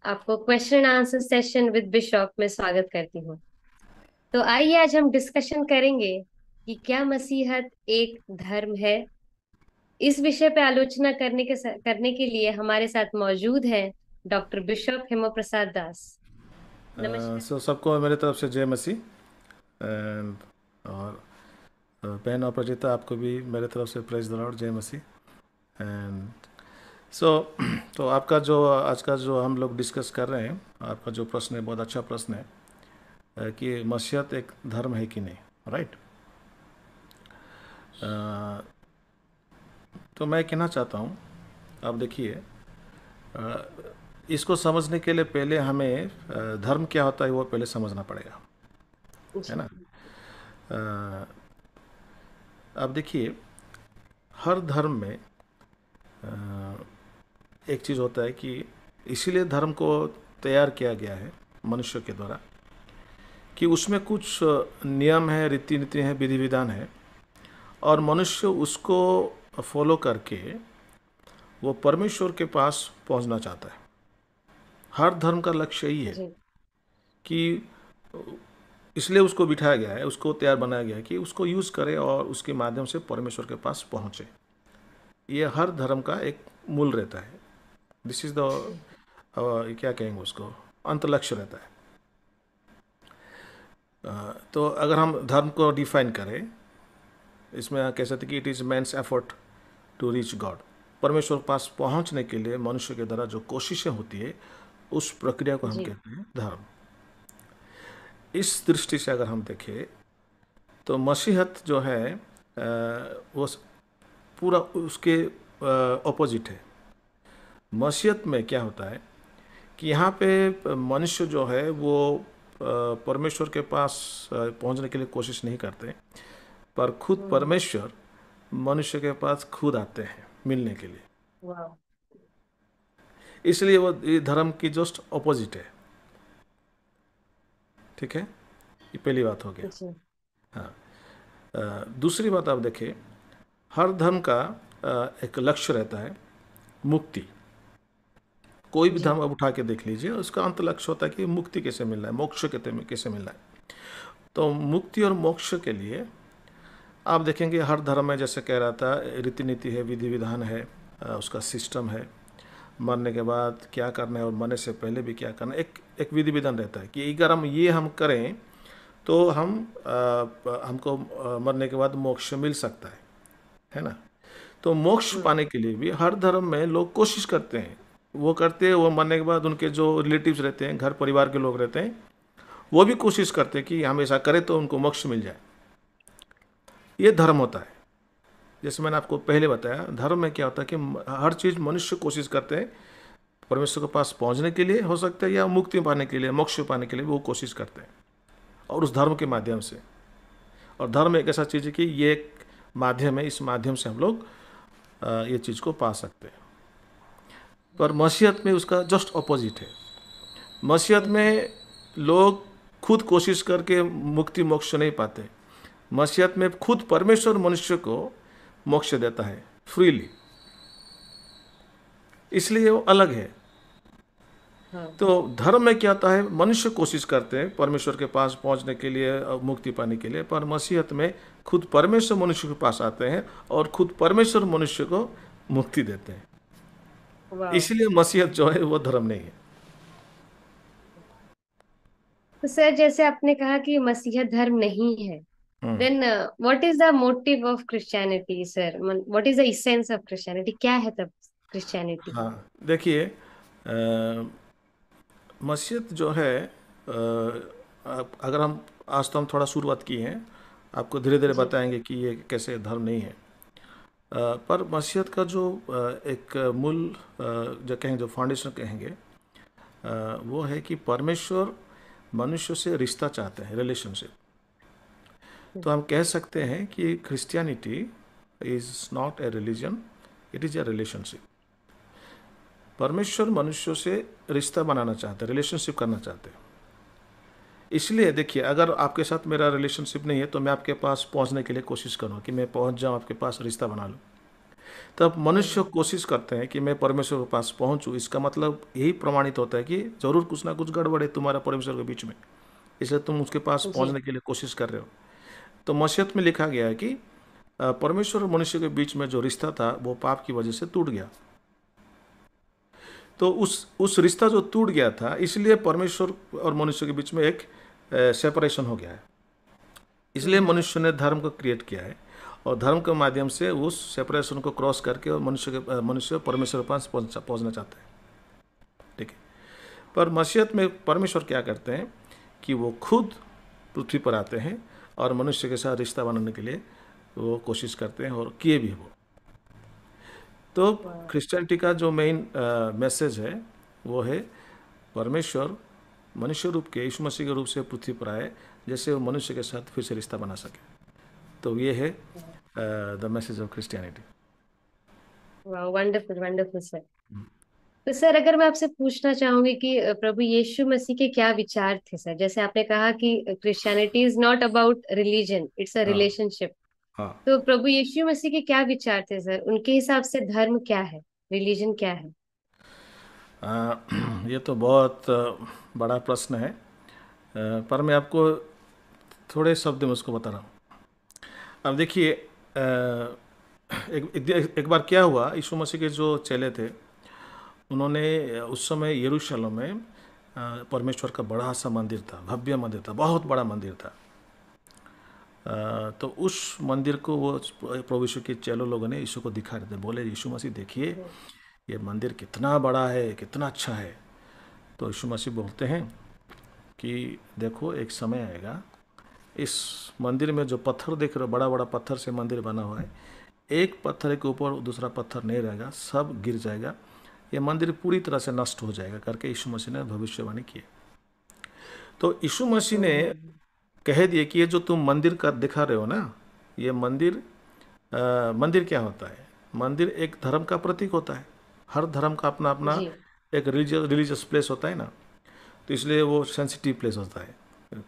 आपको question answer session with Bishop में स्वागत करती हूँ। तो आइए आज हम डिस्कशन करेंगे कि क्या मसीहत एक धर्म है। इस विषय पे आलोचना करने के लिए हमारे साथ मौजूद है डॉक्टर बिशॉप हेमो प्रसाद दास। नमस्कार। सबको मेरे तरफ से जय मसीह। एंड और बहन और प्रजिता, आपको भी मेरे तरफ से प्रेज द लॉर्ड, जय मसीह। एंड सो तो आपका जो आज का जो हम लोग डिस्कस कर रहे हैं, आपका जो प्रश्न है बहुत अच्छा प्रश्न है, कि मसीहत एक धर्म है कि नहीं, राइट। तो मैं कहना चाहता हूँ, अब देखिए, इसको समझने के लिए पहले हमें धर्म क्या होता है वो पहले समझना पड़ेगा, है जी। ना। अ, अब देखिए, हर धर्म में एक चीज़ होता है कि इसीलिए धर्म को तैयार किया गया है मनुष्य के द्वारा, कि उसमें कुछ नियम है, रीति नीति है, विधि विधान है, और मनुष्य उसको फॉलो करके वो परमेश्वर के पास पहुंचना चाहता है। हर धर्म का लक्ष्य यही है जी। कि इसलिए उसको बिठाया गया है, उसको तैयार बनाया गया है कि उसको यूज़ करे और उसके माध्यम से परमेश्वर के पास पहुंचे। ये हर धर्म का एक मूल रहता है। दिस इज़ द क्या कहेंगे उसको, अंत लक्ष्य रहता है। तो अगर हम धर्म को डिफाइन करें, इसमें कह सकते हैं कि it is man's effort to reach God. परमेश्वर के पास पहुंचने के लिए मनुष्य के द्वारा जो कोशिशें होती है, उस प्रक्रिया को हम जी। कहते हैं धर्म। इस दृष्टि से अगर हम देखें तो मसीहत जो है वो पूरा उसके ऑपोजिट है। मसीहत में क्या होता है कि यहाँ पे मनुष्य जो है वो परमेश्वर के पास पहुँचने के लिए कोशिश नहीं करते, पर खुद हम्म। परमेश्वर मनुष्य के पास खुद आते हैं मिलने के लिए। वाह। इसलिए वो ये धर्म की जस्ट ऑपोजिट है। ठीक है, ये पहली बात हो गया। जी। हाँ। दूसरी बात आप देखें, हर धर्म का एक लक्ष्य रहता है, मुक्ति। कोई भी जी। धर्म अब उठा के देख लीजिए, उसका अंत लक्ष्य होता है कि मुक्ति कैसे मिलना है, मोक्ष कैसे मिलना है। तो मुक्ति और मोक्ष के लिए आप देखेंगे हर धर्म में, जैसे कह रहा था, रीति नीति है, विधि विधान है, उसका सिस्टम है। मरने के बाद क्या करना है और मरने से पहले भी क्या करना है, एक एक विधि विधान रहता है कि अगर हम करें तो हमको मरने के बाद मोक्ष मिल सकता है ना। तो मोक्ष हम्म। पाने के लिए भी हर धर्म में लोग कोशिश करते हैं। वो करते हैं, वो मरने के बाद उनके जो रिलेटिव्स रहते हैं, घर परिवार के लोग रहते हैं, वो भी कोशिश करते हैं कि हम ऐसा करें तो उनको मोक्ष मिल जाए। ये धर्म होता है। जैसे मैंने आपको पहले बताया, धर्म में क्या होता है कि हर चीज़ मनुष्य कोशिश करते हैं परमेश्वर के पास पहुंचने के लिए, हो सकता है, या मुक्ति पाने के लिए, मोक्ष पाने के लिए वो कोशिश करते हैं, और उस धर्म के माध्यम से। और धर्म एक ऐसा चीज़ है कि ये एक माध्यम है, इस माध्यम से हम लोग ये चीज़ को पा सकते हैं। पर मसीहत में उसका जस्ट अपोजिट है। मसीहत जी। में लोग खुद कोशिश करके मुक्ति मोक्ष नहीं पाते। मसीहत में खुद परमेश्वर मनुष्य को मोक्ष देता है फ्रीली, इसलिए वो अलग है। हाँ। तो धर्म में क्या होता है, मनुष्य कोशिश करते हैं परमेश्वर के पास पहुंचने के लिए और मुक्ति पाने के लिए, पर मसीहत में खुद परमेश्वर मनुष्य के पास आते हैं और खुद परमेश्वर मनुष्य को मुक्ति देते हैं। वाह। इसलिए मसीहत जो है वो धर्म नहीं है। तो सर, जैसे आपने कहा कि मसीहत धर्म नहीं है, then what is the motive of Christianity sir? What is the essence of Christianity? क्या है तब क्रिश्चियनिटी? हाँ, देखिए, मस्जिद जो है, अगर हम आज तो हम थोड़ा शुरुआत की हैं, आपको धीरे धीरे जी। बताएंगे कि ये कैसे धर्म नहीं है। पर मस्जिद का जो एक मूल जो कहेंगे, जो फाउंडेशन कहेंगे, वो है कि परमेश्वर मनुष्य से रिश्ता चाहते हैं, रिलेशनशिप। तो हम कह सकते हैं कि Christianity is not a religion, it is a relationship. परमेश्वर मनुष्यों से रिश्ता बनाना चाहते हैं, रिलेशनशिप करना चाहते हैं। इसलिए देखिए, अगर आपके साथ मेरा रिलेशनशिप नहीं है तो मैं आपके पास पहुंचने के लिए कोशिश करूँ कि मैं पहुंच जाऊं, आपके पास रिश्ता बना लूँ। तब मनुष्य कोशिश करते हैं कि मैं परमेश्वर के पास पहुंचूं। इसका मतलब यही प्रमाणित होता है कि जरूर कुछ ना कुछ गड़बड़ है तुम्हारा परमेश्वर के बीच में, इसलिए तुम उसके पास जी। पहुंचने के लिए कोशिश कर रहे हो। तो मसीहत में लिखा गया है कि परमेश्वर और मनुष्य के बीच में जो रिश्ता था वो पाप की वजह से टूट गया। तो उस रिश्ता जो टूट गया था, इसलिए परमेश्वर और मनुष्य के बीच में एक सेपरेशन हो गया है। इसलिए मनुष्य ने धर्म को क्रिएट किया है, और धर्म के माध्यम से उस सेपरेशन को क्रॉस करके और मनुष्य परमेश्वर के पास पहुंचना चाहते हैं। ठीक है। पर मसीहत में परमेश्वर क्या करते हैं कि वो खुद पृथ्वी पर आते हैं और मनुष्य के साथ रिश्ता बनाने के लिए वो कोशिश करते हैं, और किए भी वो। तो वाह। क्रिश्चियनिटी का जो मेन मैसेज है वो है परमेश्वर मनुष्य रूप के यीशु मसीह के रूप से पृथ्वी पर आए, जैसे वो मनुष्य के साथ फिर से रिश्ता बना सके। तो ये है द मैसेज ऑफ क्रिश्चियनिटी। वाह, वंडरफुल वंडरफुल सर। तो सर, अगर मैं आपसे पूछना चाहूंगी कि प्रभु यीशु मसीह के क्या विचार थे सर, जैसे आपने कहा कि Christianity is not about religion, it's a हाँ। रिलेशनशिप। हाँ। तो प्रभु यीशु मसीह के क्या विचार थे सर? उनके हिसाब से धर्म क्या है, रिलीजन क्या है? ये तो बहुत बड़ा प्रश्न है, पर मैं आपको थोड़े शब्द में उसको बता रहा हूँ। अब देखिए, एक बार क्या हुआ, यीशु मसीह के जो चेले थे उन्होंने उस समय यरूशलेम में परमेश्वर का बड़ा सा मंदिर था, भव्य मंदिर था, बहुत बड़ा मंदिर था। तो उस मंदिर को वो प्रभु यीशु के चेलों लोगों ने यीशु को दिखा रहे थे, बोले यीशु मसीह देखिए ये मंदिर कितना बड़ा है, कितना अच्छा है। तो यीशु मसीह बोलते हैं कि देखो एक समय आएगा, इस मंदिर में जो पत्थर देख रहे हो, बड़ा बड़ा पत्थर से मंदिर बना हुआ है, एक पत्थर के ऊपर दूसरा पत्थर नहीं रहेगा, सब गिर जाएगा, ये मंदिर पूरी तरह से नष्ट हो जाएगा करके यीशु मसीह ने भविष्यवाणी की। तो यीशु मसीह ने हम्म। कह दिए कि ये जो तुम मंदिर का दिखा रहे हो ना, ये मंदिर मंदिर क्या होता है? मंदिर एक धर्म का प्रतीक होता है। हर धर्म का अपना अपना जी। एक रिलीजियस प्लेस होता है ना, तो इसलिए वो सेंसिटिव प्लेस होता है।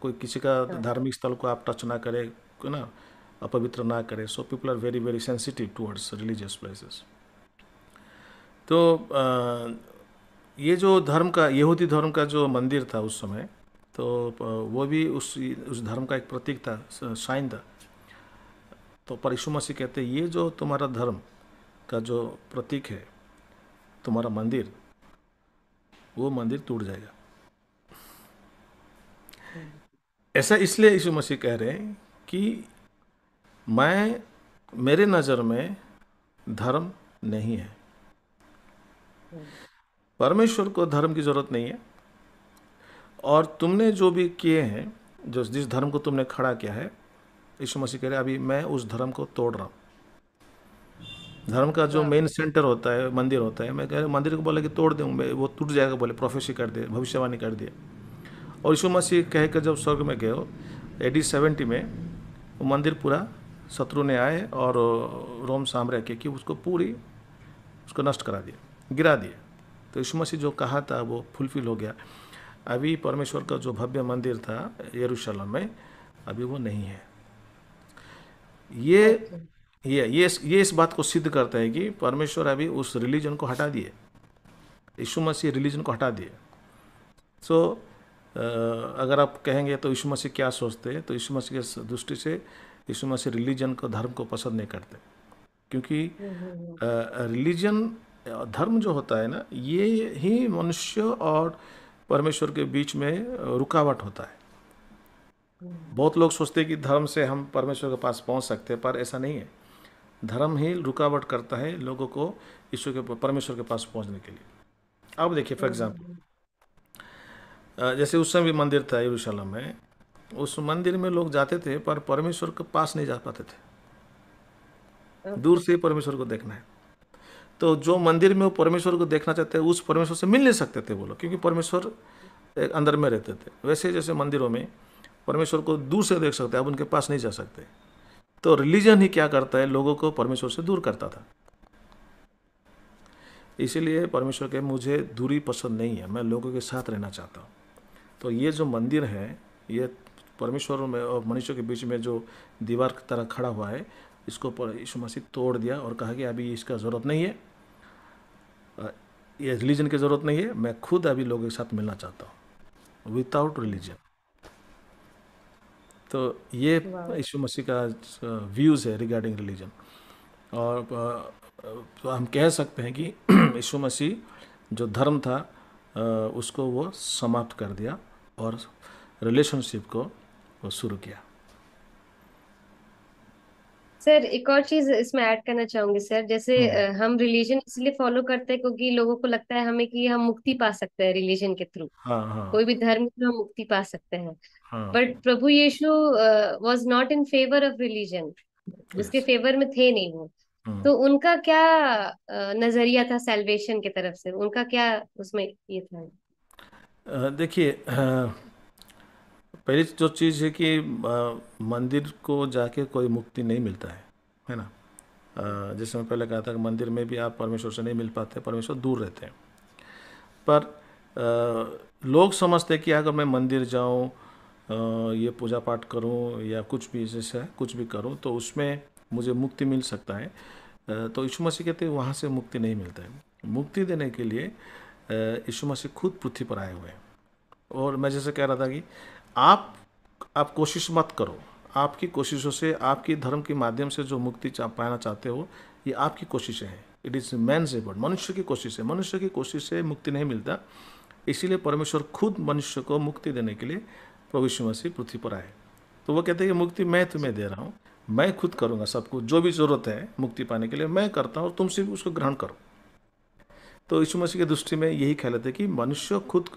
कोई किसी का हाँ। धार्मिक स्थल को आप टच ना करे, को ना अपवित्र ना करे, so people are very very sensitive towards religious places. तो ये जो धर्म का, यहूदी धर्म का जो मंदिर था उस समय, तो वो भी उस धर्म का एक प्रतीक था, साइन था। तो पर यीशु मसीह कहते हैं ये जो तुम्हारा धर्म का जो प्रतीक है, तुम्हारा मंदिर, वो मंदिर टूट जाएगा। हम्म। ऐसा इसलिए यीशु मसीह कह रहे हैं कि मैं, मेरे नज़र में धर्म नहीं है। हम्म। परमेश्वर को धर्म की ज़रूरत नहीं है, और तुमने जो भी किए हैं, जो जिस धर्म को तुमने खड़ा किया है, यीशु मसीह कह रहे हैं अभी मैं उस धर्म को तोड़ रहा हूँ। धर्म का जो वाह। मेन सेंटर होता है मंदिर होता है, मैं कह रहा मंदिर को बोले कि तोड़ दूँ मैं, वो टूट जाएगा, बोले प्रोफेसी कर दे, भविष्यवाणी कर दिए। और यीशु मसीह कह कर जब स्वर्ग में गए हो AD 70 में, वो मंदिर पूरा शत्रु ने आए और रोम साम्राज्य की उसको पूरी उसको नष्ट करा दिया, गिरा दिया। तो यीशु मसीह जो कहा था वो फुलफिल हो गया। अभी परमेश्वर का जो भव्य मंदिर था यरूशलेम में, अभी वो नहीं है। ये ओके। ये इस बात को सिद्ध करता है कि परमेश्वर अभी उस रिलीजन को हटा दिए, यीशु मसीह रिलीजन को हटा दिए। सो अगर आप कहेंगे तो यीशु मसीह क्या सोचते हैं, तो यीशु मसीह की दृष्टि से यीशु मसीह रिलीजन को, धर्म को पसंद नहीं करते, क्योंकि हम्म। रिलीजन, धर्म जो होता है ना, ये ही मनुष्य और परमेश्वर के बीच में रुकावट होता है। हम्म। बहुत लोग सोचते हैं कि धर्म से हम परमेश्वर के पास पहुंच सकते हैं, पर ऐसा नहीं है। धर्म ही रुकावट करता है लोगों को ईश्वर के, परमेश्वर के पास पहुंचने के लिए। अब देखिए फॉर एग्जाम्पल, हम्म। जैसे उस समय भी मंदिर था यरूशलेम में, उस मंदिर में लोग जाते थे पर परमेश्वर के पास नहीं जा पाते थे, दूर ओके। से ही परमेश्वर को देखना है। तो जो मंदिर में वो परमेश्वर को देखना चाहते हैं, उस परमेश्वर से मिल नहीं सकते थे वो लोग, क्योंकि परमेश्वर एक अंदर में रहते थे। वैसे जैसे मंदिरों में परमेश्वर को दूर से देख सकते हैं, अब उनके पास नहीं जा सकते। तो रिलीजन ही क्या करता है, लोगों को परमेश्वर से दूर करता था। इसीलिए परमेश्वर के मुझे दूरी पसंद नहीं है, मैं लोगों के साथ रहना चाहता हूँ। तो ये जो मंदिर है, ये परमेश्वर में और मनुष्य के बीच में जो दीवार की तरह खड़ा हुआ है, इसको यीशु मसीह तोड़ दिया और कहा कि अभी इसका ज़रूरत नहीं है, ये रिलीजन की ज़रूरत नहीं है, मैं खुद अभी लोगों के साथ मिलना चाहता हूँ विदाउट रिलीजन। तो ये वाह। यीशु मसीह का व्यूज़ है रिगार्डिंग रिलीजन। और तो हम कह सकते हैं कि यीशु मसीह जो धर्म था उसको वो समाप्त कर दिया और रिलेशनशिप को वो शुरू किया। सर एक और चीज इसमें ऐड करना चाहूंगी सर, जैसे हम्म। हम रिलीजन इसलिए फॉलो करते हैं क्योंकि लोगों को लगता है हमें कि हम मुक्ति पा सकते हैं रिलीजन के थ्रू, हाँ हाँ कोई भी धर्म से हम मुक्ति पा सकते हैं। हाँ। बट प्रभु Yeshu was not in favour of religion, उसके यस। फेवर में थे नहीं वो। हम्म। तो उनका क्या नजरिया था सैल्वेशन की तरफ से, उनका क्या उसमें ये था? देखिए, पहली जो चीज़ है कि मंदिर को जाके कोई मुक्ति नहीं मिलता है ना। जैसे मैं पहले कहा था कि मंदिर में भी आप परमेश्वर से नहीं मिल पाते, परमेश्वर दूर रहते हैं। पर लोग समझते हैं कि अगर मैं मंदिर जाऊं, ये पूजा पाठ करूं या कुछ भी जैसे कुछ भी करूं तो उसमें मुझे मुक्ति मिल सकता है। तो यीशु मसीह कहते हैं वहाँ से मुक्ति नहीं मिलता है। मुक्ति देने के लिए यीशु मसीह खुद पृथ्वी पर आए हुए हैं। और मैं जैसे कह रहा था कि आप आप कोशिश मत करो, आपकी कोशिशों से, आपकी धर्म के माध्यम से जो मुक्ति पाना चाहते हो, ये आपकी कोशिशें हैं। इट इज़ मैन्स एफर्ट, मनुष्य की कोशिश है। मनुष्य की कोशिश से मुक्ति नहीं मिलता। इसीलिए परमेश्वर खुद मनुष्य को मुक्ति देने के लिए प्रभु यीशु मसीह पृथ्वी पर आए। तो वो कहते हैं कि मुक्ति मैं तुम्हें दे रहा हूँ, मैं खुद करूँगा सब कुछ, जो भी ज़रूरत है मुक्ति पाने के लिए मैं करता हूँ और तुम सिर्फ उसको ग्रहण करो। तो यीशु मसीह की दृष्टि में यही ख्याल है कि मनुष्य खुद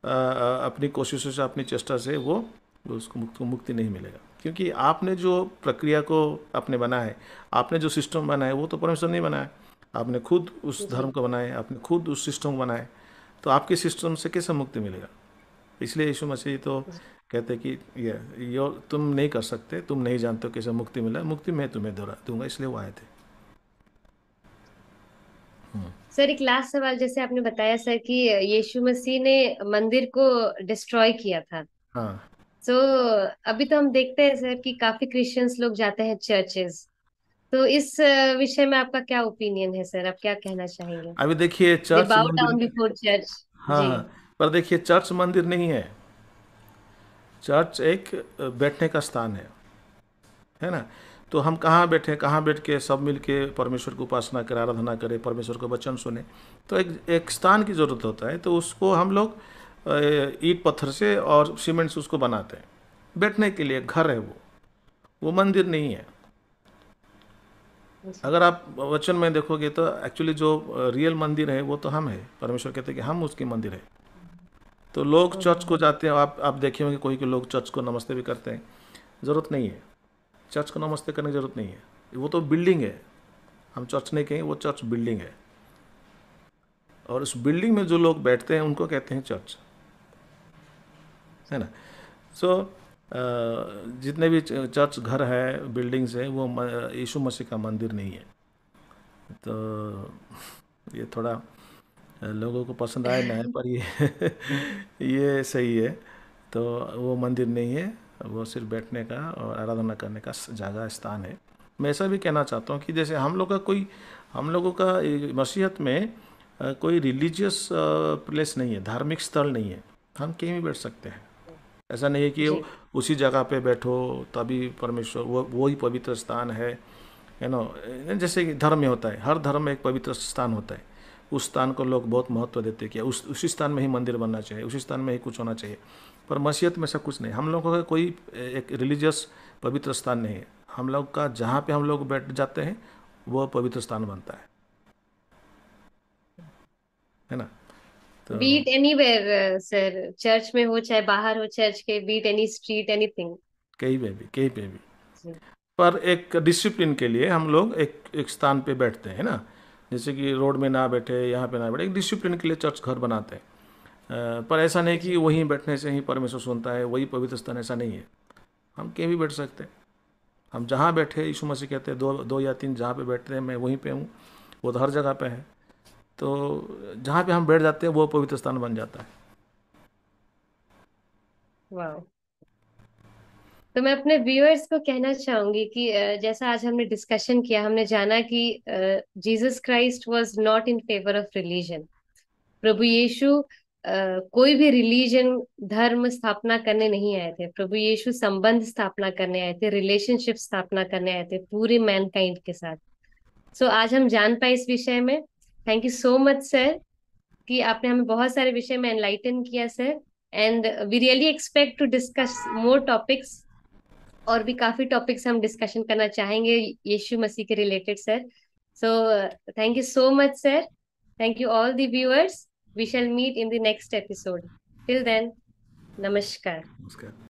अपनी कोशिशों से, अपनी चेष्टा से वो उसको मुक्ति नहीं मिलेगा। क्योंकि आपने जो प्रक्रिया को आपने बनाया है, आपने जो सिस्टम बनाया है, वो तो परमेश्वर नहीं बनाया। आपने खुद उस धर्म जी। को बनाया, आपने खुद उस सिस्टम को बनाया, तो आपके सिस्टम से कैसे मुक्ति मिलेगा। इसलिए यीशु मसीह तो कहते हैं कि ये तुम नहीं कर सकते, तुम नहीं जानते हो कैसे मुक्ति मिला, मुक्ति मैं तुम्हें दूंगा, इसलिए वो आए थे। सर एक लास्ट सवाल, जैसे आपने बताया सर कि यीशु मसीह ने मंदिर को डिस्ट्रॉय किया था, हाँ। सो अभी तो हम देखते हैं सर कि काफी क्रिश्चियंस लोग जाते हैं चर्चेस। तो इस विषय में आपका क्या ओपिनियन है सर, आप क्या कहना चाहेंगे? अभी देखिए दे चर्च बाउ मंदिर। Down before church. हाँ जी। हाँ। पर देखिए चर्च मंदिर नहीं है, चर्च एक बैठने का स्थान है ना। तो हम कहाँ बैठे, कहाँ बैठ के सब मिल के परमेश्वर की उपासना करें, आराधना करें, परमेश्वर का वचन सुने। तो एक स्थान की ज़रूरत होता है। तो उसको हम लोग ईंट पत्थर से और सीमेंट से उसको बनाते हैं, बैठने के लिए घर है वो मंदिर नहीं है। जी। अगर आप वचन में देखोगे तो एक्चुअली जो रियल मंदिर है वो तो हम है। परमेश्वर कहते हैं कि हम उसकी मंदिर है। तो लोग चर्च को जाते हैं, आप देखे होंगे कोई के लोग चर्च को नमस्ते भी करते हैं। ज़रूरत नहीं है, चर्च को नमस्ते करने की ज़रूरत नहीं है। वो तो बिल्डिंग है, हम चर्च नहीं कहेंगे, वो चर्च बिल्डिंग है। और उस बिल्डिंग में जो लोग बैठते हैं उनको कहते हैं चर्च, है ना। सो जितने भी चर्च घर है, बिल्डिंग्स है, वो यीशु मसीह का मंदिर नहीं है। तो ये थोड़ा लोगों को पसंद आए ना है, पर ये ये सही है। तो वो मंदिर नहीं है, वो सिर्फ बैठने का और आराधना करने का जगह, स्थान है। मैं ऐसा भी कहना चाहता हूँ कि जैसे हम लोगों का मसीहत में कोई रिलीजियस प्लेस नहीं है, धार्मिक स्थल नहीं है। हम कहीं भी बैठ सकते हैं। ऐसा नहीं है कि जी। उसी जगह पे बैठो तभी परमेश्वर, वो ही पवित्र स्थान है। यू नो, जैसे कि धर्म में होता है, हर धर्म में एक पवित्र स्थान होता है। उस स्थान को लोग बहुत महत्व देते हैं कि उसी स्थान में ही मंदिर बनना चाहिए, उसी स्थान में ही कुछ होना चाहिए। पर मसीहत में ऐसा कुछ नहीं। हम लोगों का कोई एक रिलीजियस पवित्र स्थान नहीं है। हम लोग का जहाँ पे हम लोग बैठ जाते हैं वो पवित्र स्थान बनता है ना। तो बीट एनीवेयर सर, चर्च में हो चाहे बाहर हो चर्च के, बीट एनी स्ट्रीट एनीथिंग। कहीं पे भी जी। पर एक डिसिप्लिन के लिए हम लोग एक एक स्थान पे बैठते हैं ना। जैसे कि रोड में ना बैठे, यहाँ पे ना बैठे, एक डिसिप्लिन के लिए चर्च घर बनाते हैं। पर ऐसा नहीं कि जी। वहीं बैठने से ही परमेश्वर सुनता है, वही पवित्र स्थान, ऐसा नहीं है। हम कहीं भी बैठ सकते हैं। हम जहाँ बैठे, यीशु मसीह कहते हैं दो दो या तीन जहाँ पे बैठते हैं मैं वहीं पे हूँ। वो तो हर जगह पे है। तो जहाँ पे हम बैठ जाते हैं वो पवित्र स्थान बन जाता है। वाह। तो मैं अपने व्यूअर्स को कहना चाहूंगी कि जैसा आज हमने डिस्कशन किया, हमने जाना कि Jesus Christ was not in favour of religion. प्रभु यीशु कोई भी रिलीजन, धर्म स्थापना करने नहीं आए थे। प्रभु यीशु संबंध स्थापना करने आए थे, रिलेशनशिप स्थापना करने आए थे पूरी मैनकाइंड के साथ। सो आज हम जान पाए इस विषय में। Thank you so much sir, कि आपने हमें बहुत सारे विषय में एनलाइटन किया sir. And we really expect to discuss more topics. और भी काफी टॉपिक्स हम डिस्कशन करना चाहेंगे यीशु मसीह के related sir. So thank you so much sir. Thank you all the viewers. We shall meet in the next episode. Till then, नमस्कार। नमस्कार।